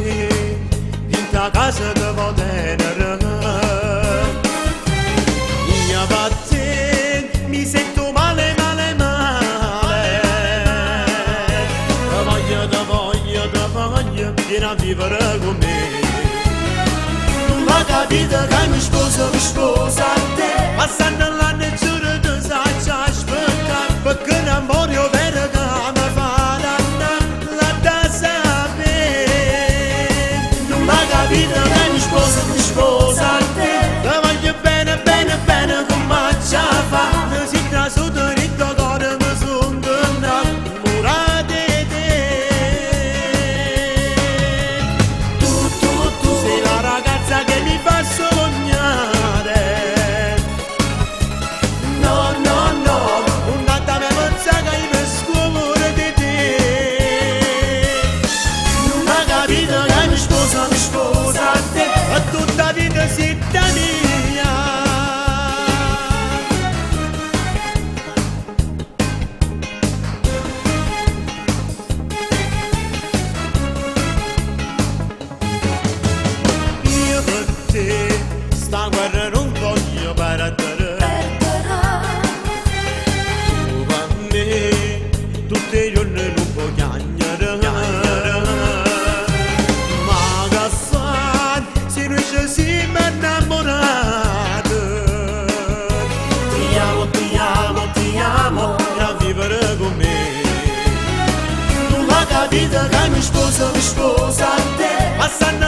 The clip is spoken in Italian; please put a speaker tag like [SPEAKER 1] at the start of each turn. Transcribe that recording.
[SPEAKER 1] in ta casa de vo tenere. Io a te mi sento male, male, male. Te voglio, vieni a vivere con me. Non l'ha capito che mi sposa a te. Passando l'anno e giuro tu sai ci aspettare, perché l'amore io vedo che mi fa la da sapere. Non l'ha capito che mi sposa a te. Te voglio bene, bene, bene come ci fa. Mi si tra sotto ritto cuore mi son innamorato di te. Tu sei la ragazza che mi fa sognare. No, no, no, un'altra memoria che mi scuola di te. Non ha capito che mi sposa a te. A tutta vita siete mia. Io per te sta guerra non voglio perdere. Tu per me tutti i giorni non puoi piangere. Ma che fai se noi ci siamo innamorati? Ti amo, vieni a vivere con me. Non l'ha capito che mi sposa a te. Passando